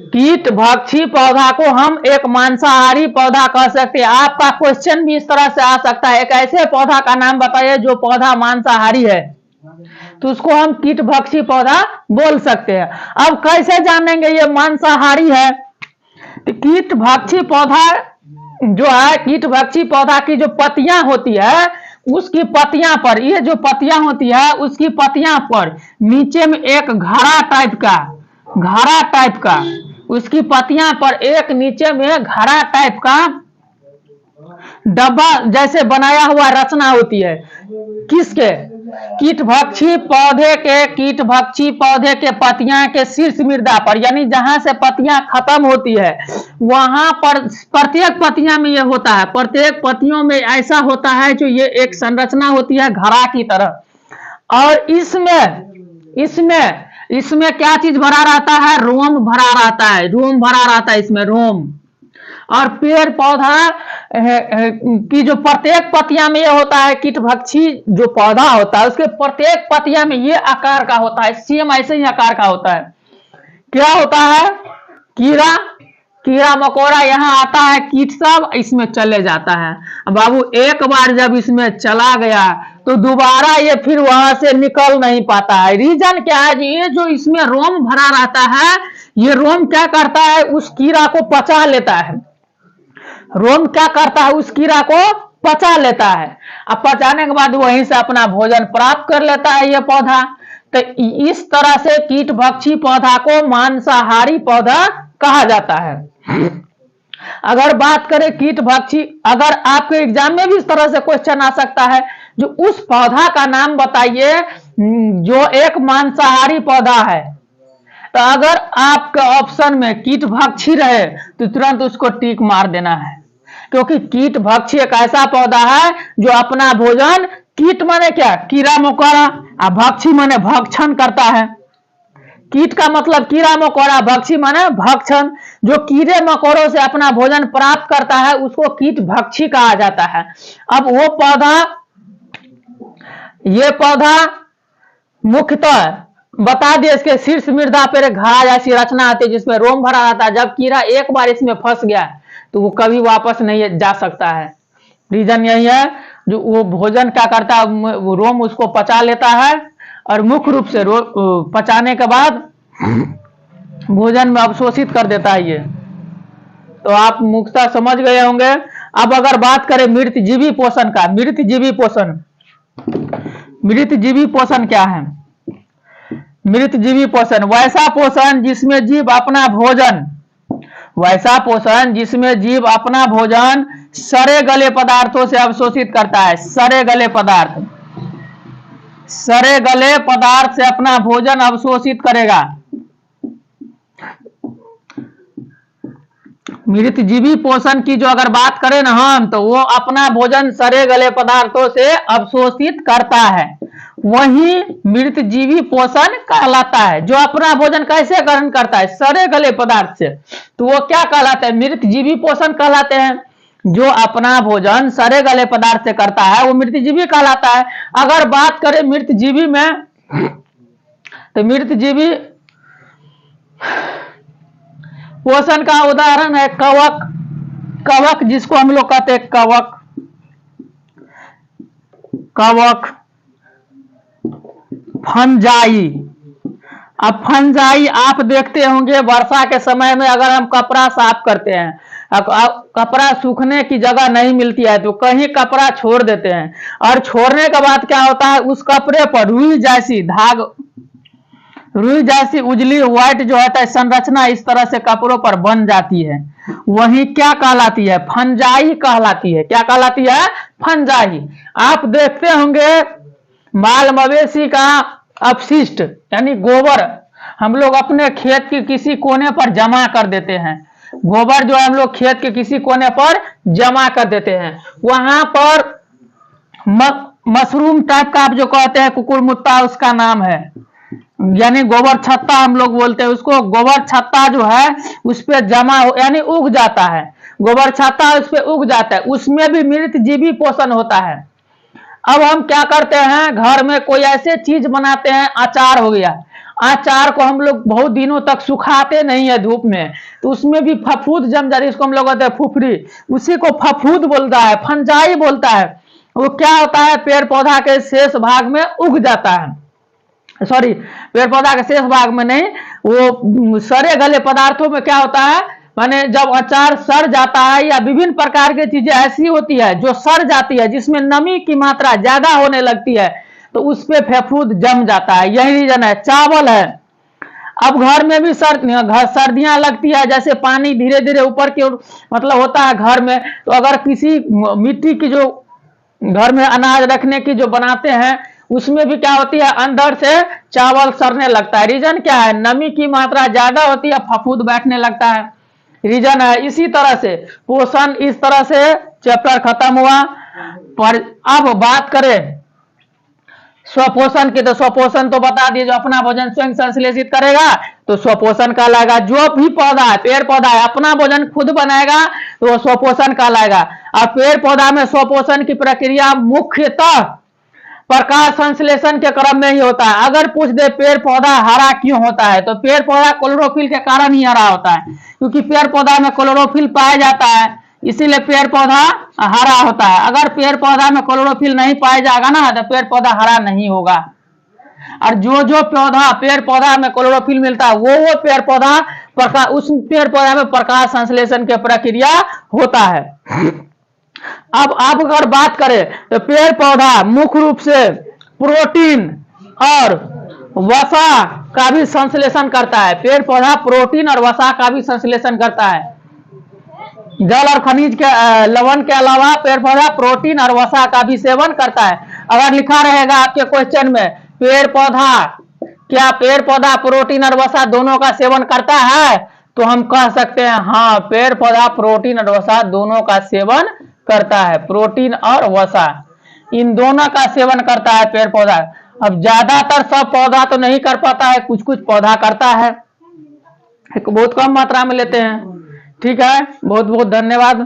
कीट भक्षी पौधा को हम एक मांसाहारी पौधा कह सकते हैं। आपका क्वेश्चन भी इस तरह से आ सकता है, एक ऐसे पौधा का नाम बताइए जो पौधा मांसाहारी है, तो उसको हम कीट भक्षी पौधा बोल सकते हैं। अब कैसे जानेंगे ये मांसाहारी है? तो कीट भक्षी पौधा जो है, कीट भक्षी पौधा की जो पत्तियां होती है, उसकी पत्तियां पर, ये जो पत्तियां होती है उसकी पत्तियां पर नीचे में एक घड़ा टाइप का उसकी पत्तियां पर एक नीचे में घड़ा टाइप का डब्बा जैसे बनाया हुआ रचना होती है। किसके? कीट भक्षी पौधे के पत्तियां के शीर्ष मृदा पर, यानी जहां से पत्तियां खत्म होती है वहां पर प्रत्येक पत्तियां में ये होता है, प्रत्येक पत्तियों में ऐसा होता है जो ये एक संरचना होती है घड़ा की तरह। और इसमें क्या चीज भरा रहता है? रोम भरा रहता है इसमें रोम। और पेड़ पौधा की जो प्रत्येक पत्तियां में ये होता है, कीट भक्षी जो पौधा होता है उसके प्रत्येक पत्तियां में ये आकार का होता है, सेम ऐसे ही आकार का होता है। क्या होता है? कीड़ा मकोड़ा यहाँ आता है, कीट सब इसमें चले जाता है। बाबू एक बार जब इसमें चला गया तो दोबारा ये फिर वहां से निकल नहीं पाता है। रीजन क्या है? ये जो इसमें रोम भरा रहता है, ये रोम क्या करता है? उस कीड़ा को पचा लेता है। रोम क्या करता है? उस कीड़ा को पचा लेता है। अब पचाने के बाद वहीं से अपना भोजन प्राप्त कर लेता है ये पौधा। तो इस तरह से कीट भक्षी पौधा को मांसाहारी पौधा कहा जाता है। अगर बात करें कीट भक्षी, अगर आपके एग्जाम में भी इस तरह से क्वेश्चन आ सकता है, जो उस पौधा का नाम बताइए जो एक मांसाहारी पौधा है, तो अगर आपके ऑप्शन में कीट भक्षी रहे तो तुरंत उसको टिक मार देना है, क्योंकि कीट भक्षी एक ऐसा पौधा है जो अपना भोजन, कीट माने क्या? कीड़ा मकोड़ा, और भक्षी माने भक्षण करता है। कीट का मतलब कीड़ा मकोड़ा, भक्षी माने भक्षण। जो कीड़े मकोड़ों से अपना भोजन प्राप्त करता है उसको कीट भक्षी कहा जाता है। अब वो पौधा, ये पौधा मुख्यतः बता दिए, इसके शीर्ष मृदा पर घड़ा जैसी रचना आती है जिसमें रोम भरा रहता है। जब कीड़ा एक बार इसमें फंस गया तो वो कभी वापस नहीं जा सकता है। रीजन यही है, जो वो भोजन क्या करता है, रोम उसको पचा लेता है और मुख्य रूप से पचाने के बाद भोजन में अवशोषित कर देता है ये। तो आप मुख्यतः समझ गए होंगे। अब अगर बात करें मृतजीवी पोषण का, मृतजीवी पोषण क्या है? मृतजीवी पोषण वैसा पोषण जिसमें जीव अपना भोजन सड़े गले पदार्थों से अवशोषित करता है। सड़े गले पदार्थ से अपना भोजन अवशोषित करेगा। मृतजीवी पोषण की जो अगर बात करें ना हम, तो वो अपना भोजन सड़े गले पदार्थों से अवशोषित करता है, वही मृतजीवी पोषण कहलाता है। जो अपना भोजन कैसे ग्रहण करता है? सड़े गले पदार्थ से, तो वो क्या कहलाता है? मृतजीवी पोषण कहलाते हैं। जो अपना भोजन सड़े गले पदार्थ से करता है वो मृतजीवी कहलाता है। अगर बात करें मृतजीवी में, तो मृतजीवी पोषण का उदाहरण है कवक, जिसको हम लोग कहते हैं कवक, फंजाई। अब फंजाई आप देखते होंगे वर्षा के समय में अगर हम कपड़ा साफ करते हैं, कपड़ा सूखने की जगह नहीं मिलती है तो कहीं कपड़ा छोड़ देते हैं, और छोड़ने के बाद क्या होता है, उस कपड़े पर रुई जैसी उजली व्हाइट जो होता है संरचना इस तरह से कपड़ों पर बन जाती है। वही क्या कहलाती है? फंजाई कहलाती है। क्या कहलाती है? फंजाई। आप देखते होंगे माल मवेशी का अपशिष्ट यानी गोबर हम लोग अपने खेत के किसी कोने पर जमा कर देते हैं। गोबर जो है हम लोग खेत के किसी कोने पर जमा कर देते हैं। वहां पर मशरूम टाइप का आप जो कहते हैं कुकुरमुत्ता उसका नाम है, यानी गोबर छत्ता हम लोग बोलते हैं उसको। गोबर छत्ता जो है उस पर जमा यानी उग जाता है, गोबर छत्ता उस पर उग जाता है, उसमें भी मृतजीवी पोषण होता है। अब हम क्या करते हैं, घर में कोई ऐसे चीज बनाते हैं, अचार हो गया, अचार को हम लोग बहुत दिनों तक सुखाते नहीं है धूप में, तो उसमें भी फफूंद जम जाती है, इसको हम लोग कहते हैं फुफरी, उसी को फफूंद बोलता है, फंजाई बोलता है। वो क्या होता है, पेड़ पौधा के शेष भाग में उग जाता है, सॉरी पेड़ पौधा के शेष भाग में नहीं, वो सड़े गले पदार्थों में क्या होता है, माने जब अचार सड़ जाता है या विभिन्न प्रकार की चीजें ऐसी होती है जो सड़ जाती है, जिसमें नमी की मात्रा ज्यादा होने लगती है, तो उस पे फफूंद जम जाता है, यही रीजन है। चावल है, अब घर में भी सर्दियां लगती है, जैसे पानी धीरे धीरे ऊपर की ओर मतलब होता है घर में, तो अगर किसी मिट्टी की जो घर में अनाज रखने की जो बनाते हैं, उसमें भी क्या होती है, अंदर से चावल सड़ने लगता है। रीजन क्या है, नमी की मात्रा ज्यादा होती है, फफूंद बैठने लगता है, रीजन है। इसी तरह से पोषण, इस तरह से चैप्टर खत्म हुआ। पर अब बात करें स्वपोषण की, तो स्वपोषण तो बता दिए, जो अपना भोजन स्वयं संश्लेषित करेगा तो स्वपोषण कहलाएगा। जो भी पौधा है, पेड़ पौधा है, अपना भोजन खुद बनाएगा तो वो स्वपोषण कहलाएगा। और पेड़ पौधा में स्वपोषण की प्रक्रिया मुख्यतः प्रकाश संश्लेषण के क्रम में ही होता है। अगर पूछ दे पेड़ पौधा हरा क्यों होता है, तो पेड़ पौधा क्लोरोफिल के कारण ही हरा होता है, क्योंकि पेड़ पौधा में क्लोरोफिल पाया जाता है, इसीलिए पेड़ पौधा हरा होता है। अगर पेड़ पौधा में क्लोरोफिल नहीं पाया जाएगा ना, तो पेड़ पौधा हरा नहीं होगा। और जो पौधा पेड़ पौधा में क्लोरोफिल मिलता है, वो पेड़ पौधा उस पेड़ पौधा में प्रकाश संश्लेषण की प्रक्रिया होता है। अब अगर बात करें तो पेड़ पौधा मुख्य रूप से प्रोटीन और वसा का भी संश्लेषण करता है। पेड़ पौधा प्रोटीन और वसा का भी संश्लेषण करता है। जल और खनिज के लवण के अलावा पेड़ पौधा प्रोटीन और वसा का भी सेवन करता है। अगर लिखा रहेगा आपके क्वेश्चन में पेड़ पौधा, क्या पेड़ पौधा प्रोटीन और वसा दोनों का सेवन करता है, तो हम कह सकते हैं हाँ, पेड़ पौधा प्रोटीन और वसा दोनों का सेवन करता है। प्रोटीन और वसा इन दोनों का सेवन करता है पेड़ पौधा। अब ज्यादातर सब पौधा तो नहीं कर पाता है, कुछ कुछ पौधा करता है, बहुत कम मात्रा में लेते हैं। ठीक है, बहुत बहुत धन्यवाद।